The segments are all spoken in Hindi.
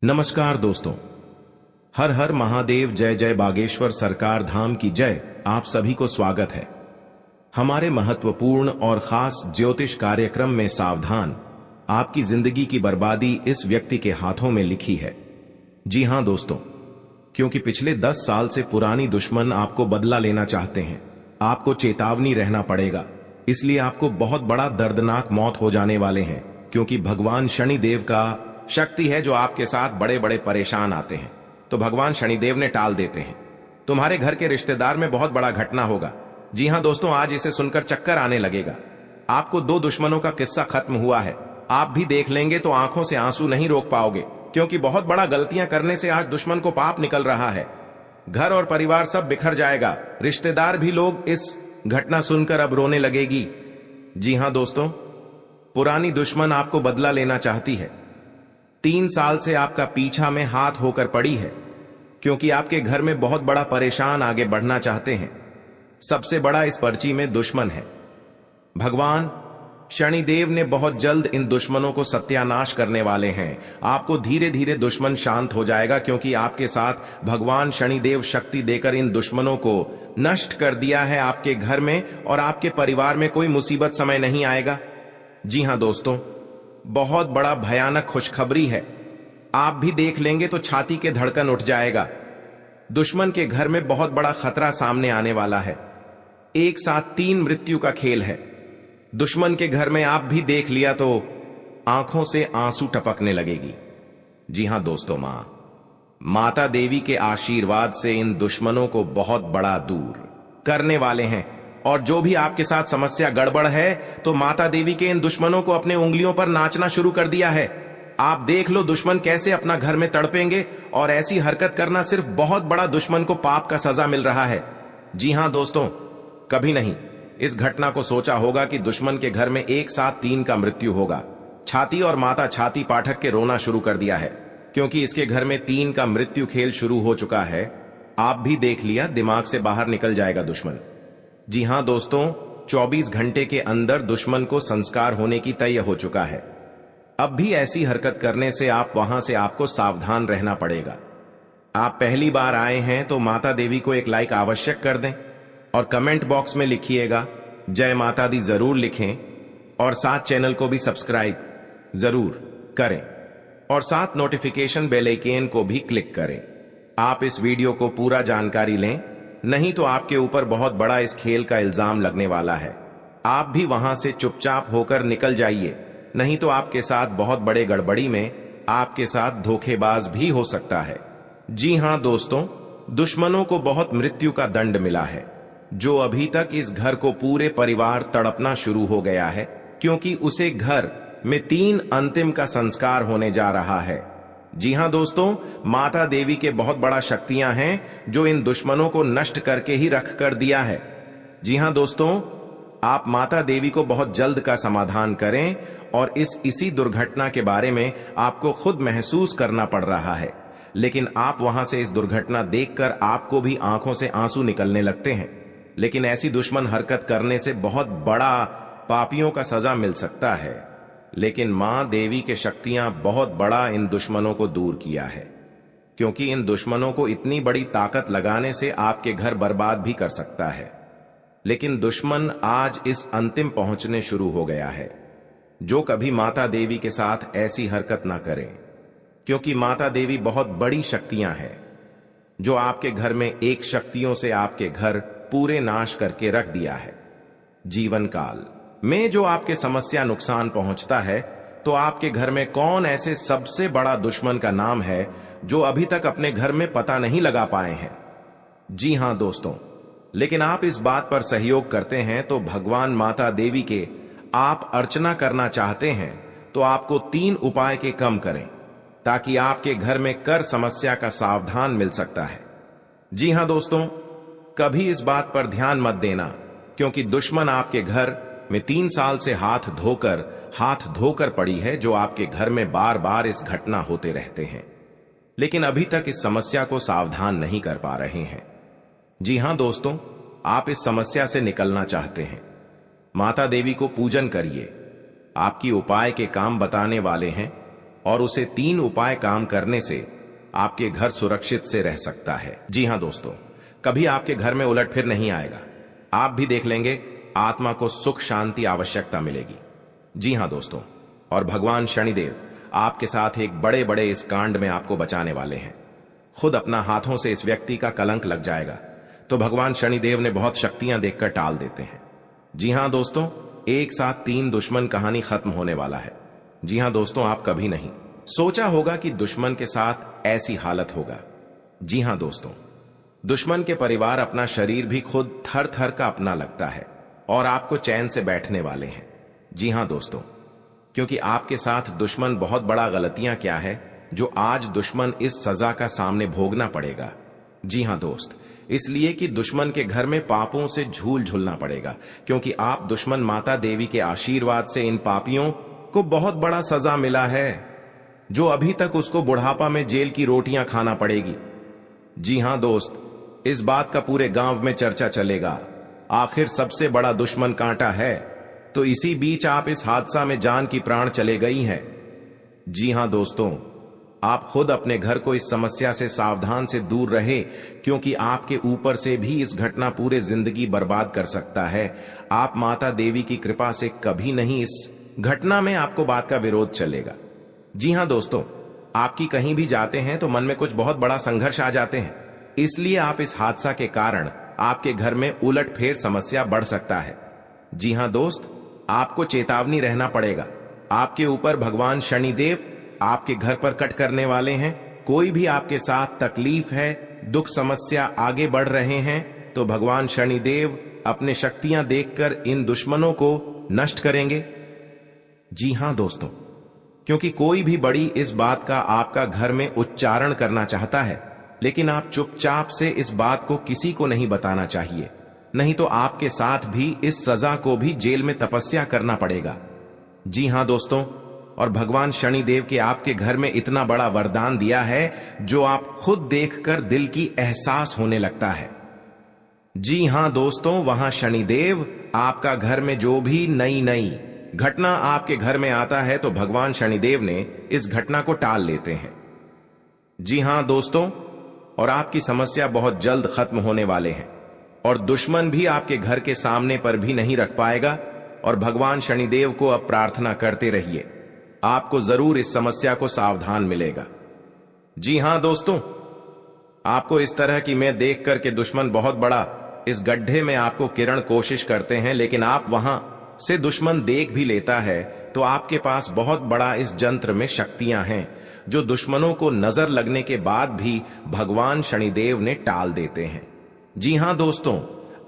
नमस्कार दोस्तों। हर हर महादेव, जय जय बागेश्वर सरकार धाम की जय। आप सभी को स्वागत है हमारे महत्वपूर्ण और खास ज्योतिष कार्यक्रम में। सावधान, आपकी जिंदगी की बर्बादी इस व्यक्ति के हाथों में लिखी है। जी हां दोस्तों, क्योंकि पिछले 10 साल से पुरानी दुश्मन आपको बदला लेना चाहते हैं। आपको चेतावनी रहना पड़ेगा, इसलिए आपको बहुत बड़ा दर्दनाक मौत हो जाने वाले हैं। क्योंकि भगवान शनिदेव का शक्ति है जो आपके साथ बड़े बड़े परेशान आते हैं, तो भगवान शनिदेव ने टाल देते हैं। तुम्हारे घर के रिश्तेदार में बहुत बड़ा घटना होगा। जी हां दोस्तों, आज इसे सुनकर चक्कर आने लगेगा। आपको 2 दुश्मनों का किस्सा खत्म हुआ है। आप भी देख लेंगे तो आंखों से आंसू नहीं रोक पाओगे, क्योंकि बहुत बड़ा गलतियां करने से आज दुश्मन को पाप निकल रहा है। घर और परिवार सब बिखर जाएगा। रिश्तेदार भी लोग इस घटना सुनकर अब रोने लगेगी। जी हां दोस्तों, पुरानी दुश्मन आपको बदला लेना चाहती है। 3 साल से आपका पीछा में हाथ होकर पड़ी है, क्योंकि आपके घर में बहुत बड़ा परेशान आगे बढ़ना चाहते हैं। सबसे बड़ा इस पर्ची में दुश्मन है। भगवान शनिदेव ने बहुत जल्द इन दुश्मनों को सत्यानाश करने वाले हैं। आपको धीरे धीरे दुश्मन शांत हो जाएगा, क्योंकि आपके साथ भगवान शनिदेव शक्ति देकर इन दुश्मनों को नष्ट कर दिया है। आपके घर में और आपके परिवार में कोई मुसीबत समय नहीं आएगा। जी हां दोस्तों, बहुत बड़ा भयानक खुशखबरी है। आप भी देख लेंगे तो छाती के धड़कन उठ जाएगा। दुश्मन के घर में बहुत बड़ा खतरा सामने आने वाला है। एक साथ 3 मृत्यु का खेल है। दुश्मन के घर में आप भी देख लिया तो आंखों से आंसू टपकने लगेगी। जी हां दोस्तों, माता देवी के आशीर्वाद से इन दुश्मनों को बहुत बड़ा दूर करने वाले हैं। और जो भी आपके साथ समस्या गड़बड़ है, तो माता देवी के इन दुश्मनों को अपने उंगलियों पर नाचना शुरू कर दिया है। आप देख लो दुश्मन कैसे अपना घर में तड़पेंगे, और ऐसी हरकत करना सिर्फ बहुत बड़ा दुश्मन को पाप का सजा मिल रहा है। जी हां दोस्तों, कभी नहीं इस घटना को सोचा होगा कि दुश्मन के घर में एक साथ 3 का मृत्यु होगा। छाती और माता छाती पाठक के रोना शुरू कर दिया है, क्योंकि इसके घर में 3 का मृत्यु खेल शुरू हो चुका है। आप भी देख लिया, दिमाग से बाहर निकल जाएगा दुश्मन। जी हां दोस्तों, 24 घंटे के अंदर दुश्मन को संस्कार होने की तय हो चुका है। अब भी ऐसी हरकत करने से वहां से आपको सावधान रहना पड़ेगा। आप पहली बार आए हैं तो माता देवी को एक लाइक आवश्यक कर दें, और कमेंट बॉक्स में लिखिएगा जय माता दी जरूर लिखें, और साथ चैनल को भी सब्सक्राइब जरूर करें, और साथ नोटिफिकेशन बेल आइकन को भी क्लिक करें। आप इस वीडियो को पूरा जानकारी लें, नहीं तो आपके ऊपर बहुत बड़ा इस खेल का इल्जाम लगने वाला है। आप भी वहां से चुपचाप होकर निकल जाइए, नहीं तो आपके साथ बहुत बड़े गड़बड़ी में आपके साथ धोखेबाज भी हो सकता है। जी हां दोस्तों, दुश्मनों को बहुत मृत्यु का दंड मिला है। जो अभी तक इस घर को पूरे परिवार तड़पना शुरू हो गया है, क्योंकि उसे घर में 3 अंतिम का संस्कार होने जा रहा है। जी हां दोस्तों, माता देवी के बहुत बड़ा शक्तियां हैं जो इन दुश्मनों को नष्ट करके ही रख कर दिया है। जी हां दोस्तों, आप माता देवी को बहुत जल्द का समाधान करें, और इसी दुर्घटना के बारे में आपको खुद महसूस करना पड़ रहा है। लेकिन आप वहां से इस दुर्घटना देखकर आपको भी आंखों से आंसू निकलने लगते हैं। लेकिन ऐसी दुश्मन हरकत करने से बहुत बड़ा पापियों का सजा मिल सकता है। लेकिन मां देवी के शक्तियां बहुत बड़ा इन दुश्मनों को दूर किया है, क्योंकि इन दुश्मनों को इतनी बड़ी ताकत लगाने से आपके घर बर्बाद भी कर सकता है। लेकिन दुश्मन आज इस अंतिम पहुंचने शुरू हो गया है। जो कभी माता देवी के साथ ऐसी हरकत ना करें, क्योंकि माता देवी बहुत बड़ी शक्तियां हैं जो आपके घर में एक शक्तियों से आपके घर पूरे नाश करके रख दिया है। जीवन काल में जो आपके समस्या नुकसान पहुंचता है, तो आपके घर में कौन ऐसे सबसे बड़ा दुश्मन का नाम है जो अभी तक अपने घर में पता नहीं लगा पाए हैं। जी हां दोस्तों, लेकिन आप इस बात पर सहयोग करते हैं तो भगवान माता देवी के आप अर्चना करना चाहते हैं, तो आपको 3 उपाय के कम करें, ताकि आपके घर में कर समस्या का सावधान मिल सकता है। जी हां दोस्तों, कभी इस बात पर ध्यान मत देना, क्योंकि दुश्मन आपके घर में 3 साल से हाथ धोकर पड़ी है, जो आपके घर में बार बार इस घटना होते रहते हैं, लेकिन अभी तक इस समस्या को सावधान नहीं कर पा रहे हैं। जी हां दोस्तों, आप इस समस्या से निकलना चाहते हैं, माता देवी को पूजन करिए। आपकी उपाय के काम बताने वाले हैं, और उसे 3 उपाय काम करने से आपके घर सुरक्षित से रह सकता है। जी हां दोस्तों, कभी आपके घर में उलटफेर नहीं आएगा। आप भी देख लेंगे, आत्मा को सुख शांति आवश्यकता मिलेगी। जी हां दोस्तों, और भगवान शनिदेव आपके साथ एक बड़े बड़े इस कांड में आपको बचाने वाले हैं। खुद अपना हाथों से इस व्यक्ति का कलंक लग जाएगा तो भगवान शनिदेव ने बहुत शक्तियां देकर टाल देते हैं। जी हां दोस्तों, एक साथ 3 दुश्मन कहानी खत्म होने वाला है। जी हां दोस्तों, आप कभी नहीं सोचा होगा कि दुश्मन के साथ ऐसी हालत होगा। जी हां दोस्तों, दुश्मन के परिवार अपना शरीर भी खुद थर थर का अपना लगता है और आपको चैन से बैठने वाले हैं। जी हां दोस्तों, क्योंकि आपके साथ दुश्मन बहुत बड़ा गलतियां क्या है जो आज दुश्मन इस सजा का सामने भोगना पड़ेगा। जी हां दोस्त, इसलिए कि दुश्मन के घर में पापों से झूल झूलना पड़ेगा, क्योंकि आप दुश्मन माता देवी के आशीर्वाद से इन पापियों को बहुत बड़ा सजा मिला है, जो अभी तक उसको बुढ़ापा में जेल की रोटियां खाना पड़ेगी। जी हां दोस्त, इस बात का पूरे गांव में चर्चा चलेगा। आखिर सबसे बड़ा दुश्मन कांटा है, तो इसी बीच आप इस हादसा में जान की प्राण चले गई हैं। जी हां दोस्तों, आप खुद अपने घर को इस समस्या से सावधान से दूर रहे, क्योंकि आपके ऊपर से भी इस घटना पूरे जिंदगी बर्बाद कर सकता है। आप माता देवी की कृपा से कभी नहीं इस घटना में आपको बात का विरोध चलेगा। जी हां दोस्तों, आपकी कहीं भी जाते हैं तो मन में कुछ बहुत बड़ा संघर्ष आ जाते हैं, इसलिए आप इस हादसा के कारण आपके घर में उलटफेर समस्या बढ़ सकता है। जी हां दोस्त, आपको चेतावनी रहना पड़ेगा। आपके ऊपर भगवान शनिदेव आपके घर पर कट करने वाले हैं। कोई भी आपके साथ तकलीफ है, दुख समस्या आगे बढ़ रहे हैं, तो भगवान शनिदेव अपने शक्तियां देखकर इन दुश्मनों को नष्ट करेंगे। जी हां दोस्तों, क्योंकि कोई भी बड़ी इस बात का आपका घर में उच्चारण करना चाहता है, लेकिन आप चुपचाप से इस बात को किसी को नहीं बताना चाहिए, नहीं तो आपके साथ भी इस सजा को भी जेल में तपस्या करना पड़ेगा। जी हां दोस्तों, और भगवान शनिदेव के आपके घर में इतना बड़ा वरदान दिया है जो आप खुद देखकर दिल की एहसास होने लगता है। जी हां दोस्तों, वहां शनिदेव आपका घर में जो भी नई घटना आपके घर में आता है तो भगवान शनिदेव ने इस घटना को टाल लेते हैं। जी हां दोस्तों, और आपकी समस्या बहुत जल्द खत्म होने वाले हैं और दुश्मन भी आपके घर के सामने पर भी नहीं रख पाएगा। और भगवान शनिदेव को अब प्रार्थना करते रहिए, आपको जरूर इस समस्या को सावधान मिलेगा। जी हां दोस्तों, आपको इस तरह की मैं देख कर के दुश्मन बहुत बड़ा इस गड्ढे में आपको किरण कोशिश करते हैं, लेकिन आप वहां से दुश्मन देख भी लेता है तो आपके पास बहुत बड़ा इस जंत्र में शक्तियां हैं जो दुश्मनों को नजर लगने के बाद भी भगवान शनिदेव ने टाल देते हैं। जी हां दोस्तों,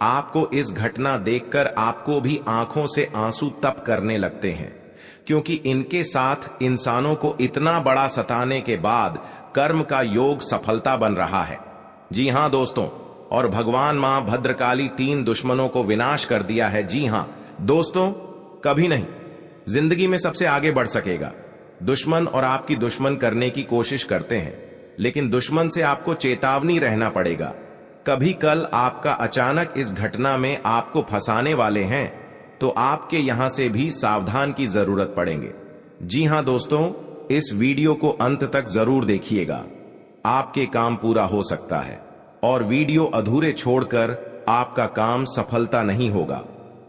आपको इस घटना देखकर आपको भी आंखों से आंसू तप करने लगते हैं, क्योंकि इनके साथ इंसानों को इतना बड़ा सताने के बाद कर्म का योग सफलता बन रहा है। जी हां दोस्तों, और भगवान मां भद्रकाली 3 दुश्मनों को विनाश कर दिया है। जी हां दोस्तों, कभी नहीं जिंदगी में सबसे आगे बढ़ सकेगा। दुश्मन और आपकी दुश्मन करने की कोशिश करते हैं, लेकिन दुश्मन से आपको चेतावनी रहना पड़ेगा। कभी कल आपका अचानक इस घटना में आपको फंसाने वाले हैं, तो आपके यहां से भी सावधान की जरूरत पड़ेंगे। जी हां दोस्तों, इस वीडियो को अंत तक जरूर देखिएगा, आपके काम पूरा हो सकता है, और वीडियो अधूरे छोड़कर आपका काम सफलता नहीं होगा।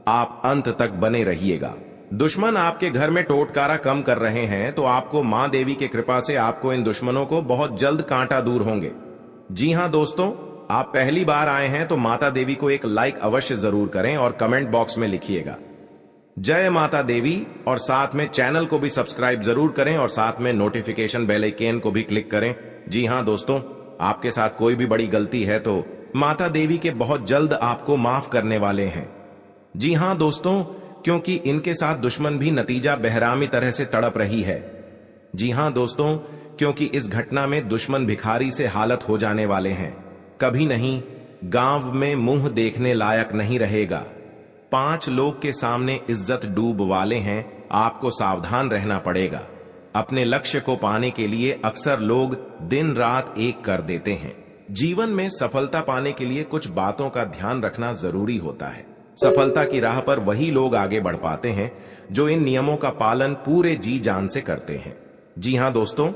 आप अंत तक बने रहिएगा। दुश्मन आपके घर में टोटकारा कम कर रहे हैं, तो आपको मां देवी की कृपा से आपको इन दुश्मनों को बहुत जल्द कांटा दूर होंगे। जी हां दोस्तों, आप पहली बार आए हैं तो माता देवी को एक लाइक अवश्य जरूर करें और कमेंट बॉक्स में लिखिएगा जय माता देवी, और साथ में चैनल को भी सब्सक्राइब जरूर करें और साथ में नोटिफिकेशन बेल आइकन को भी क्लिक करें। जी हां दोस्तों, आपके साथ कोई भी बड़ी गलती है तो माता देवी के बहुत जल्द आपको माफ करने वाले हैं। जी हां दोस्तों, क्योंकि इनके साथ दुश्मन भी नतीजा बेहरामी तरह से तड़प रही है। जी हां दोस्तों, क्योंकि इस घटना में दुश्मन भिखारी से हालत हो जाने वाले हैं। कभी नहीं गांव में मुंह देखने लायक नहीं रहेगा। 5 लोग के सामने इज्जत डूब वाले हैं। आपको सावधान रहना पड़ेगा। अपने लक्ष्य को पाने के लिए अक्सर लोग दिन रात एक कर देते हैं। जीवन में सफलता पाने के लिए कुछ बातों का ध्यान रखना जरूरी होता है। सफलता की राह पर वही लोग आगे बढ़ पाते हैं जो इन नियमों का पालन पूरे जी जान से करते हैं। जी हां दोस्तों,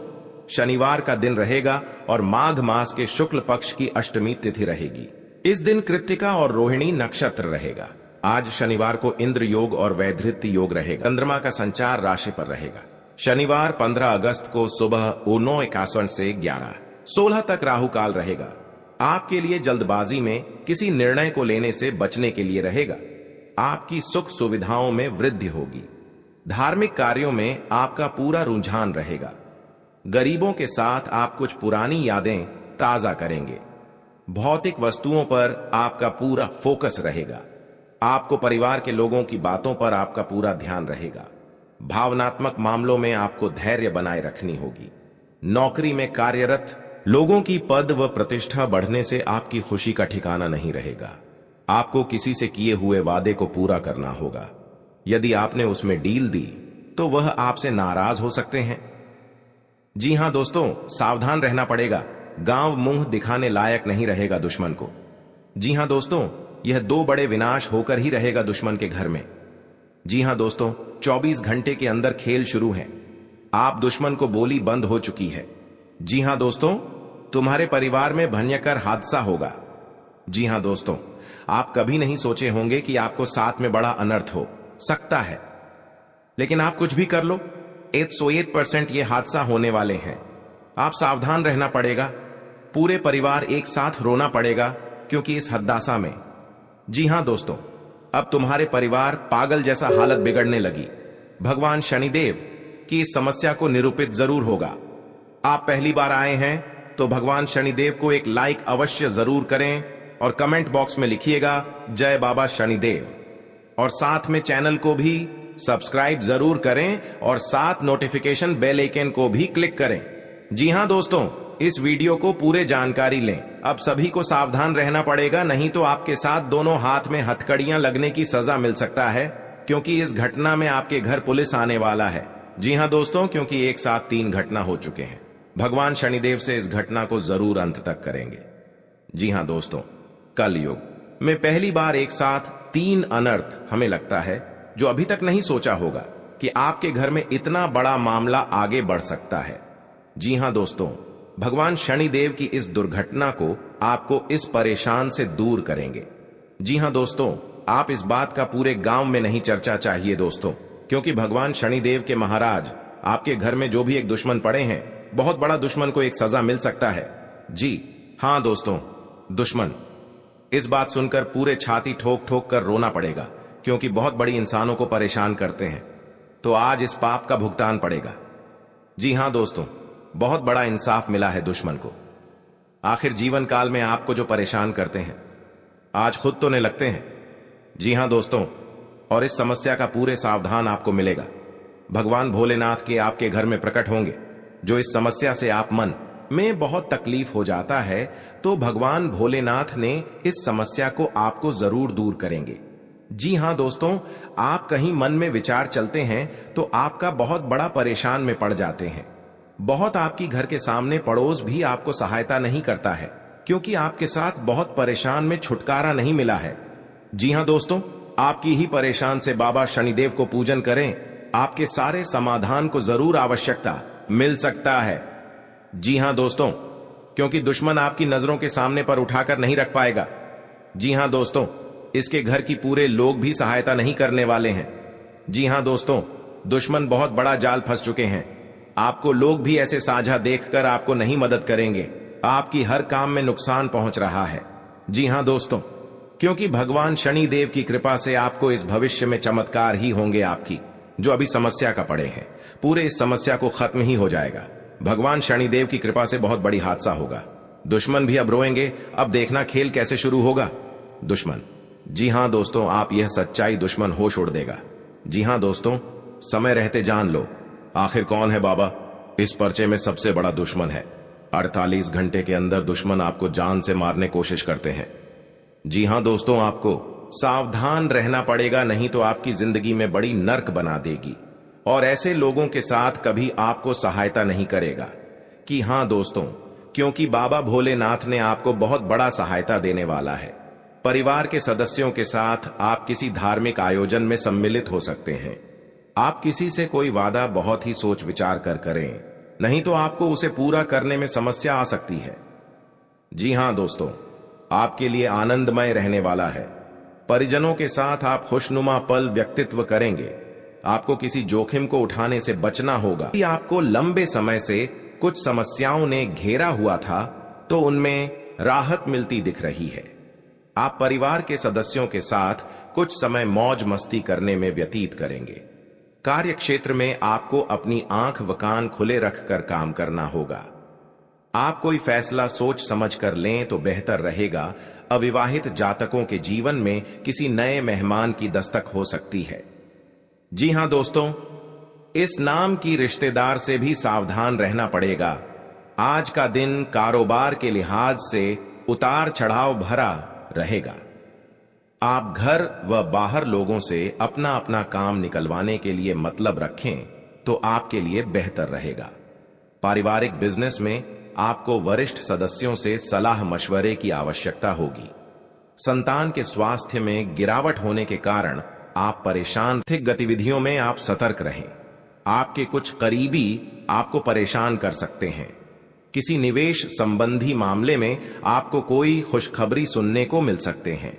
शनिवार का दिन रहेगा और माघ मास के शुक्ल पक्ष की अष्टमी तिथि रहेगी। इस दिन कृत्तिका और रोहिणी नक्षत्र रहेगा। आज शनिवार को इंद्र योग और वैधृत्य योग रहेगा। चंद्रमा का संचार राशि पर रहेगा। शनिवार 15 अगस्त को सुबह 9:51 से 11:16 तक राहु काल रहेगा। आपके लिए जल्दबाजी में किसी निर्णय को लेने से बचने के लिए रहेगा। आपकी सुख सुविधाओं में वृद्धि होगी। धार्मिक कार्यों में आपका पूरा रुझान रहेगा। गरीबों के साथ आप कुछ पुरानी यादें ताजा करेंगे। भौतिक वस्तुओं पर आपका पूरा फोकस रहेगा। आपको परिवार के लोगों की बातों पर आपका पूरा ध्यान रहेगा। भावनात्मक मामलों में आपको धैर्य बनाए रखनी होगी। नौकरी में कार्यरत लोगों की पद व प्रतिष्ठा बढ़ने से आपकी खुशी का ठिकाना नहीं रहेगा। आपको किसी से किए हुए वादे को पूरा करना होगा। यदि आपने उसमें डील दी तो वह आपसे नाराज हो सकते हैं। जी हां दोस्तों, सावधान रहना पड़ेगा। गांव मुंह दिखाने लायक नहीं रहेगा दुश्मन को। जी हां दोस्तों, यह 2 बड़े विनाश होकर ही रहेगा दुश्मन के घर में। जी हां दोस्तों, 24 घंटे के अंदर खेल शुरू है। आप दुश्मन को बोली बंद हो चुकी है। जी हां दोस्तों, तुम्हारे परिवार में भयंकर हादसा होगा। जी हां दोस्तों, आप कभी नहीं सोचे होंगे कि आपको साथ में बड़ा अनर्थ हो सकता है, लेकिन आप कुछ भी कर लो, 108% ये हादसा होने वाले हैं। आप सावधान रहना पड़ेगा। पूरे परिवार एक साथ रोना पड़ेगा क्योंकि इस हद्दासा में। जी हां दोस्तों, अब तुम्हारे परिवार पागल जैसा हालत बिगड़ने लगी। भगवान शनिदेव की इस समस्या को निरूपित जरूर होगा। आप पहली बार आए हैं तो भगवान शनिदेव को एक लाइक अवश्य जरूर करें और कमेंट बॉक्स में लिखिएगा जय बाबा शनिदेव, और साथ में चैनल को भी सब्सक्राइब जरूर करें और साथ नोटिफिकेशन बेल आइकन को भी क्लिक करें। जी हां दोस्तों, इस वीडियो को पूरे जानकारी लें। अब सभी को सावधान रहना पड़ेगा, नहीं तो आपके साथ दोनों हाथ में हथकड़ियां लगने की सजा मिल सकता है, क्योंकि इस घटना में आपके घर पुलिस आने वाला है। जी हां दोस्तों, क्योंकि एक साथ 3 घटना हो चुके हैं। भगवान शनिदेव से इस घटना को जरूर अंत तक करेंगे। जी हां दोस्तों, कल युग में पहली बार एक साथ 3 अनर्थ हमें लगता है, जो अभी तक नहीं सोचा होगा कि आपके घर में इतना बड़ा मामला आगे बढ़ सकता है। जी हां दोस्तों, भगवान शनिदेव की इस दुर्घटना को आपको इस परेशान से दूर करेंगे। जी हां दोस्तों, आप इस बात का पूरे गांव में नहीं चर्चा चाहिए दोस्तों, क्योंकि भगवान शनिदेव के महाराज आपके घर में जो भी एक दुश्मन पड़े हैं, बहुत बड़ा दुश्मन को एक सजा मिल सकता है। जी हां दोस्तों, दुश्मन। इस बात सुनकर पूरे छाती ठोक ठोक कर रोना पड़ेगा, क्योंकि बहुत बड़ी इंसानों को परेशान करते हैं, तो आज इस पाप का भुगतान पड़ेगा। जी हां दोस्तों, बहुत बड़ा इंसाफ मिला है दुश्मन को। आखिर जीवन काल में आपको जो परेशान करते हैं, आज खुद तो नहीं लगते हैं। जी हां दोस्तों, और इस समस्या का पूरे सावधान आपको मिलेगा। भगवान भोलेनाथ के आपके घर में प्रकट होंगे। जो इस समस्या से आप मन में बहुत तकलीफ हो जाता है, तो भगवान भोलेनाथ ने इस समस्या को आपको जरूर दूर करेंगे। जी हां दोस्तों, आप कहीं मन में विचार चलते हैं तो आपका बहुत बड़ा परेशान में पड़ जाते हैं। बहुत आपकी घर के सामने पड़ोस भी आपको सहायता नहीं करता है, क्योंकि आपके साथ बहुत परेशान में छुटकारा नहीं मिला है। जी हां दोस्तों, आपकी ही परेशान से बाबा शनिदेव को पूजन करें, आपके सारे समाधान को जरूर आवश्यकता मिल सकता है। जी हां दोस्तों, क्योंकि दुश्मन आपकी नजरों के सामने पर उठाकर नहीं रख पाएगा। जी हां दोस्तों, इसके घर की पूरे लोग भी सहायता नहीं करने वाले हैं। जी हां दोस्तों, दुश्मन बहुत बड़ा जाल फंस चुके हैं। आपको लोग भी ऐसे साझा देखकर आपको नहीं मदद करेंगे। आपकी हर काम में नुकसान पहुंच रहा है। जी हां दोस्तों, क्योंकि भगवान शनि देव की कृपा से आपको इस भविष्य में चमत्कार ही होंगे। आपकी जो अभी समस्या का पड़े हैं, पूरे इस समस्या को खत्म ही हो जाएगा। भगवान शनिदेव की कृपा से बहुत बड़ी हादसा होगा। दुश्मन भी अब रोएंगे। अब देखना खेल कैसे शुरू होगा। दुश्मन। जी हां दोस्तों, आप यह सच्चाई दुश्मन होश उड़ देगा। जी हां दोस्तों, समय रहते जान लो, आखिर कौन है बाबा इस पर्चे में सबसे बड़ा दुश्मन है। 48 घंटे के अंदर दुश्मन आपको जान से मारने कोशिश करते हैं। जी हां दोस्तों, आपको सावधान रहना पड़ेगा, नहीं तो आपकी जिंदगी में बड़ी नर्क बना देगी और ऐसे लोगों के साथ कभी आपको सहायता नहीं करेगा। कि हां दोस्तों, क्योंकि बाबा भोलेनाथ ने आपको बहुत बड़ा सहायता देने वाला है। परिवार के सदस्यों के साथ आप किसी धार्मिक आयोजन में सम्मिलित हो सकते हैं। आप किसी से कोई वादा बहुत ही सोच विचार कर करें, नहीं तो आपको उसे पूरा करने में समस्या आ सकती है। जी हां दोस्तों, आपके लिए आनंदमय रहने वाला है। परिजनों के साथ आप खुशनुमा पल व्यक्तित्व करेंगे। आपको किसी जोखिम को उठाने से बचना होगा। यदि आपको लंबे समय से कुछ समस्याओं ने घेरा हुआ था तो उनमें राहत मिलती दिख रही है। आप परिवार के सदस्यों के साथ कुछ समय मौज मस्ती करने में व्यतीत करेंगे। कार्य क्षेत्र में आपको अपनी आंख व कान खुले रखकर काम करना होगा। आप कोई फैसला सोच समझ कर लें तो बेहतर रहेगा। अविवाहित जातकों के जीवन में किसी नए मेहमान की दस्तक हो सकती है। जी हां दोस्तों, इस नाम की रिश्तेदार से भी सावधान रहना पड़ेगा। आज का दिन कारोबार के लिहाज से उतार चढ़ाव भरा रहेगा। आप घर व बाहर लोगों से अपना अपना काम निकलवाने के लिए मतलब रखें तो आपके लिए बेहतर रहेगा। पारिवारिक बिजनेस में आपको वरिष्ठ सदस्यों से सलाह मशवरे की आवश्यकता होगी। संतान के स्वास्थ्य में गिरावट होने के कारण आप परेशान। आर्थिक गतिविधियों में आप सतर्क रहें। आपके कुछ करीबी आपको परेशान कर सकते हैं। किसी निवेश संबंधी मामले में आपको कोई खुशखबरी सुनने को मिल सकते हैं।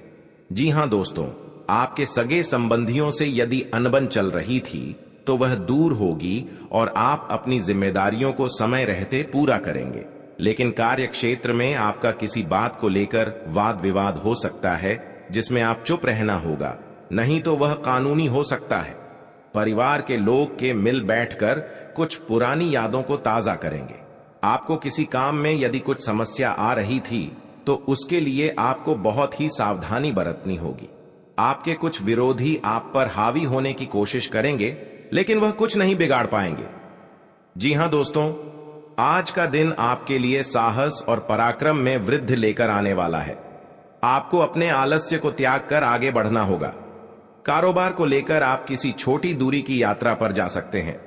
जी हां दोस्तों, आपके सगे संबंधियों से यदि अनबन चल रही थी तो वह दूर होगी और आप अपनी जिम्मेदारियों को समय रहते पूरा करेंगे। लेकिन कार्य क्षेत्र में आपका किसी बात को लेकर वाद विवाद हो सकता है जिसमें आप चुप रहना होगा, नहीं तो वह कानूनी हो सकता है। परिवार के लोग के मिल बैठकर कुछ पुरानी यादों को ताजा करेंगे। आपको किसी काम में यदि कुछ समस्या आ रही थी तो उसके लिए आपको बहुत ही सावधानी बरतनी होगी। आपके कुछ विरोधी आप पर हावी होने की कोशिश करेंगे लेकिन वह कुछ नहीं बिगाड़ पाएंगे। जी हां दोस्तों, आज का दिन आपके लिए साहस और पराक्रम में वृद्धि लेकर आने वाला है। आपको अपने आलस्य को त्याग कर आगे बढ़ना होगा। कारोबार को लेकर आप किसी छोटी दूरी की यात्रा पर जा सकते हैं।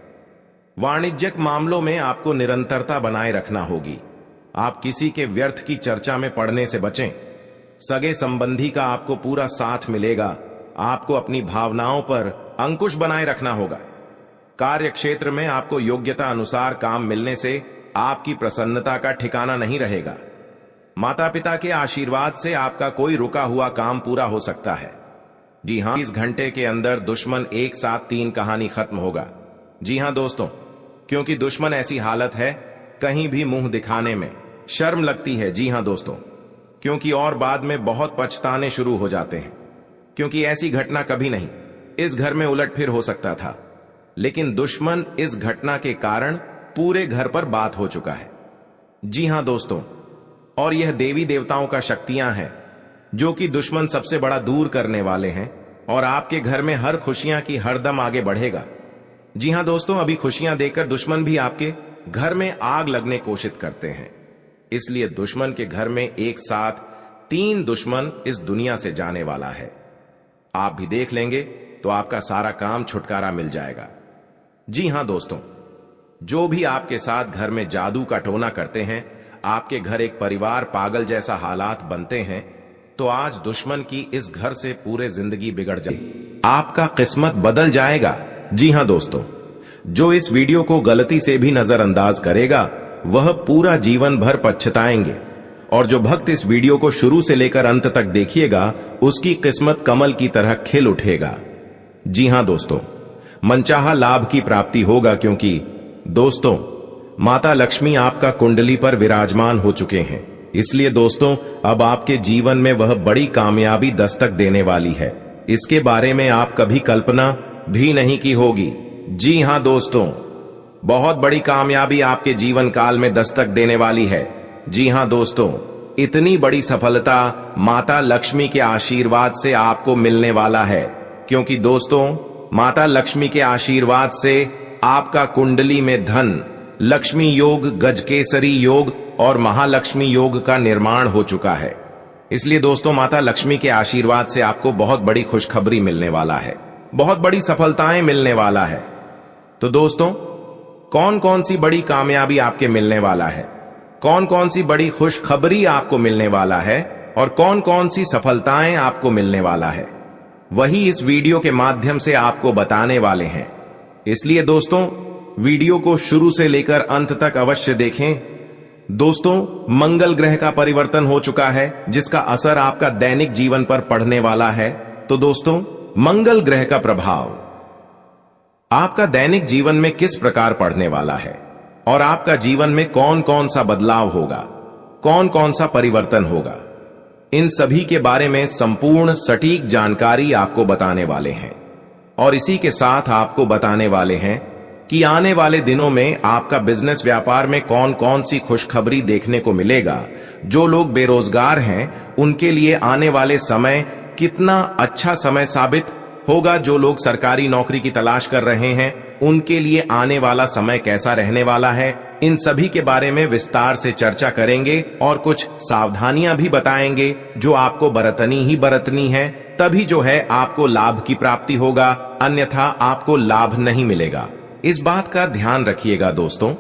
वाणिज्यिक मामलों में आपको निरंतरता बनाए रखना होगी। आप किसी के व्यर्थ की चर्चा में पड़ने से बचें। सगे संबंधी का आपको पूरा साथ मिलेगा। आपको अपनी भावनाओं पर अंकुश बनाए रखना होगा। कार्य क्षेत्र में आपको योग्यता अनुसार काम मिलने से आपकी प्रसन्नता का ठिकाना नहीं रहेगा। माता पिता के आशीर्वाद से आपका कोई रुका हुआ काम पूरा हो सकता है। जी हां, इस घंटे के अंदर दुश्मन एक साथ 3 कहानी खत्म होगा। जी हां दोस्तों, क्योंकि दुश्मन ऐसी हालत है कहीं भी मुंह दिखाने में शर्म लगती है। जी हां दोस्तों, क्योंकि और बाद में बहुत पछताने शुरू हो जाते हैं, क्योंकि ऐसी घटना कभी नहीं इस घर में उलटफेर हो सकता था, लेकिन दुश्मन इस घटना के कारण पूरे घर पर बात हो चुका है। जी हां दोस्तों, और यह देवी देवताओं का शक्तियां हैं जो कि दुश्मन सबसे बड़ा दूर करने वाले हैं और आपके घर में हर खुशियां की हरदम आगे बढ़ेगा। जी हां दोस्तों, अभी खुशियां देकर दुश्मन भी आपके घर में आग लगने कोशिश करते हैं। इसलिए दुश्मन के घर में एक साथ 3 दुश्मन इस दुनिया से जाने वाला है। आप भी देख लेंगे तो आपका सारा काम छुटकारा मिल जाएगा। जी हां दोस्तों, जो भी आपके साथ घर में जादू का टोना करते हैं, आपके घर एक परिवार पागल जैसा हालात बनते हैं, तो आज दुश्मन की इस घर से पूरे जिंदगी बिगड़ जाए, आपका किस्मत बदल जाएगा। जी हां दोस्तों, जो इस वीडियो को गलती से भी नजरअंदाज करेगा वह पूरा जीवन भर पछताएंगे, और जो भक्त इस वीडियो को शुरू से लेकर अंत तक देखिएगा उसकी किस्मत कमल की तरह खिल उठेगा। जी हां दोस्तों, मनचाहा लाभ की प्राप्ति होगा, क्योंकि दोस्तों माता लक्ष्मी आपका कुंडली पर विराजमान हो चुके हैं। इसलिए दोस्तों अब आपके जीवन में वह बड़ी कामयाबी दस्तक देने वाली है। इसके बारे में आप कभी कल्पना भी नहीं की होगी। जी हां दोस्तों, बहुत बड़ी कामयाबी आपके जीवन काल में दस्तक देने वाली है। जी हां दोस्तों, इतनी बड़ी सफलता माता लक्ष्मी के आशीर्वाद से आपको मिलने वाला है, क्योंकि दोस्तों माता लक्ष्मी के आशीर्वाद से आपका कुंडली में धन, लक्ष्मी योग, गजकेसरी योग और महालक्ष्मी योग का निर्माण हो चुका है। इसलिए दोस्तों माता लक्ष्मी के आशीर्वाद से आपको बहुत बड़ी खुशखबरी मिलने वाला है, बहुत बड़ी सफलताएं मिलने वाला है। तो दोस्तों कौन कौन सी बड़ी कामयाबी आपके मिलने वाला है, कौन कौन सी बड़ी खुशखबरी आपको मिलने वाला है और कौन कौन सी सफलताएं आपको मिलने वाला है, वही इस वीडियो के माध्यम से आपको बताने वाले हैं। इसलिए दोस्तों वीडियो को शुरू से लेकर अंत तक अवश्य देखें। दोस्तों, मंगल ग्रह का परिवर्तन हो चुका है जिसका असर आपका दैनिक जीवन पर पड़ने वाला है। तो दोस्तों, मंगल ग्रह का प्रभाव आपका दैनिक जीवन में किस प्रकार पड़ने वाला है और आपका जीवन में कौन कौन सा बदलाव होगा, कौन कौन सा परिवर्तन होगा, इन सभी के बारे में संपूर्ण सटीक जानकारी आपको बताने वाले हैं। और इसी के साथ आपको बताने वाले हैं कि आने वाले दिनों में आपका बिजनेस व्यापार में कौन कौन सी खुशखबरी देखने को मिलेगा। जो लोग बेरोजगार हैं उनके लिए आने वाले समय कितना अच्छा समय साबित होगा। जो लोग सरकारी नौकरी की तलाश कर रहे हैं उनके लिए आने वाला समय कैसा रहने वाला है, इन सभी के बारे में विस्तार से चर्चा करेंगे और कुछ सावधानियां भी बताएंगे जो आपको बरतनी ही बरतनी है, तभी जो है आपको लाभ की प्राप्ति होगा, अन्यथा आपको लाभ नहीं मिलेगा। इस बात का ध्यान रखिएगा दोस्तों।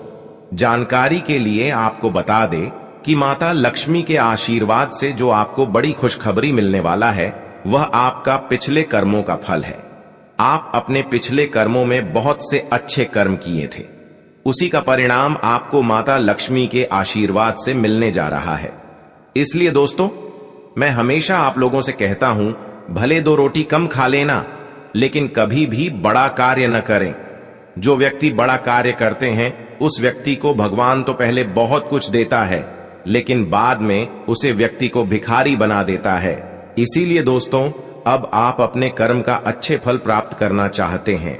जानकारी के लिए आपको बता दे कि माता लक्ष्मी के आशीर्वाद से जो आपको बड़ी खुशखबरी मिलने वाला है वह आपका पिछले कर्मों का फल है। आप अपने पिछले कर्मों में बहुत से अच्छे कर्म किए थे, उसी का परिणाम आपको माता लक्ष्मी के आशीर्वाद से मिलने जा रहा है। इसलिए दोस्तों, मैं हमेशा आप लोगों से कहता हूं, भले 2 रोटी कम खा लेना लेकिन कभी भी बड़ा कार्य न करें। जो व्यक्ति बड़ा कार्य करते हैं उस व्यक्ति को भगवान तो पहले बहुत कुछ देता है लेकिन बाद में उसे व्यक्ति को भिखारी बना देता है। इसीलिए दोस्तों, अब आप अपने कर्म का अच्छे फल प्राप्त करना चाहते हैं।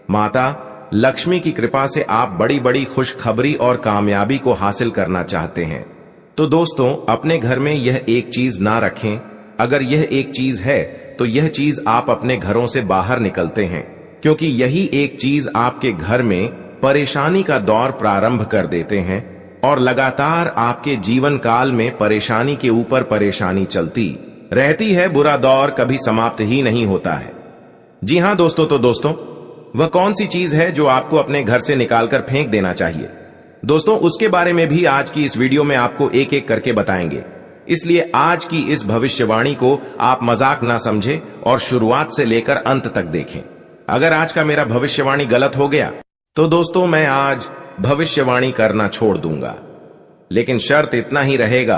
माता लक्ष्मी की कृपा से आप बड़ी बड़ी खुशखबरी और कामयाबी को हासिल करना चाहते हैं। तो दोस्तों, अपने घर में यह एक चीज ना रखें। अगर यह एक चीज है तो यह चीज आप अपने घरों से बाहर निकलते हैं, क्योंकि यही एक चीज आपके घर में परेशानी का दौर प्रारंभ कर देते हैं और लगातार आपके जीवन काल में परेशानी के ऊपर परेशानी चलती रहती है। बुरा दौर कभी समाप्त ही नहीं होता है। जी हां दोस्तों, तो दोस्तों, वह कौन सी चीज है जो आपको अपने घर से निकालकर फेंक देना चाहिए? दोस्तों, उसके बारे में भी आज की इस वीडियो में आपको एक एक करके बताएंगे। इसलिए आज की इस भविष्यवाणी को आप मजाक ना समझें और शुरुआत से लेकर अंत तक देखें। अगर आज का मेरा भविष्यवाणी गलत हो गया तो दोस्तों, मैं आज भविष्यवाणी करना छोड़ दूंगा। लेकिन शर्त इतना ही रहेगा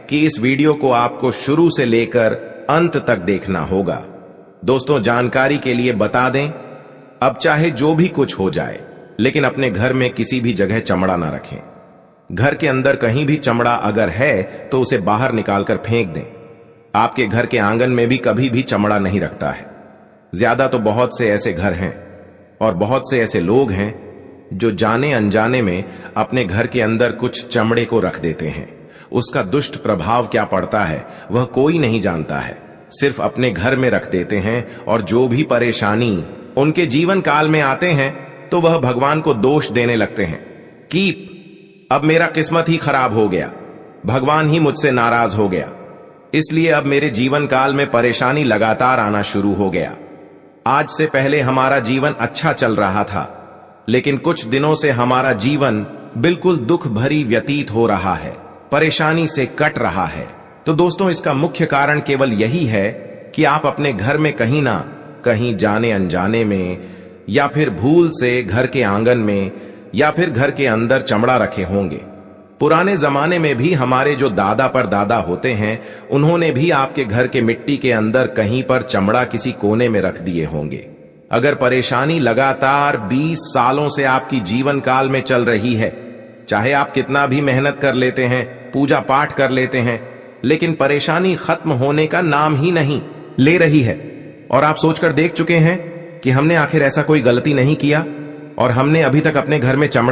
कि इस वीडियो को आपको शुरू से लेकर अंत तक देखना होगा। दोस्तों, जानकारी के लिए बता दें, अब चाहे जो भी कुछ हो जाए लेकिन अपने घर में किसी भी जगह चमड़ा ना रखें। घर के अंदर कहीं भी चमड़ा अगर है तो उसे बाहर निकालकर फेंक दें। आपके घर के आंगन में भी कभी भी चमड़ा नहीं रखता है। ज्यादा तो बहुत से ऐसे घर हैं और बहुत से ऐसे लोग हैं जो जाने अनजाने में अपने घर के अंदर कुछ चमड़े को रख देते हैं। उसका दुष्ट प्रभाव क्या पड़ता है वह कोई नहीं जानता है, सिर्फ अपने घर में रख देते हैं और जो भी परेशानी उनके जीवन काल में आते हैं तो वह भगवान को दोष देने लगते हैं कि अब मेरा किस्मत ही खराब हो गया, भगवान ही मुझसे नाराज हो गया, इसलिए अब मेरे जीवन काल में परेशानी लगातार आना शुरू हो गया। आज से पहले हमारा जीवन अच्छा चल रहा था लेकिन कुछ दिनों से हमारा जीवन बिल्कुल दुख भरी व्यतीत हो रहा है, परेशानी से कट रहा है। तो दोस्तों, इसका मुख्य कारण केवल यही है कि आप अपने घर में कहीं ना कहीं जाने अनजाने में या फिर भूल से घर के आंगन में या फिर घर के अंदर चमड़ा रखे होंगे। पुराने जमाने में भी हमारे जो दादा पर दादा होते हैं उन्होंने भी आपके घर के मिट्टी के अंदर कहीं पर चमड़ा किसी कोने में रख दिए होंगे। अगर परेशानी लगातार 20 सालों से आपकी जीवन काल में चल रही है, चाहे आप कितना भी मेहनत कर लेते हैं, पूजा पाठ कर लेते हैं, लेकिन परेशानी खत्म होने का नाम ही नहीं ले रही है और आप सोचकर देख चुके हैं कि हमने आखिर ऐसा कोई गलती नहीं किया और हमने अभी तक अपने घर में चमड़ा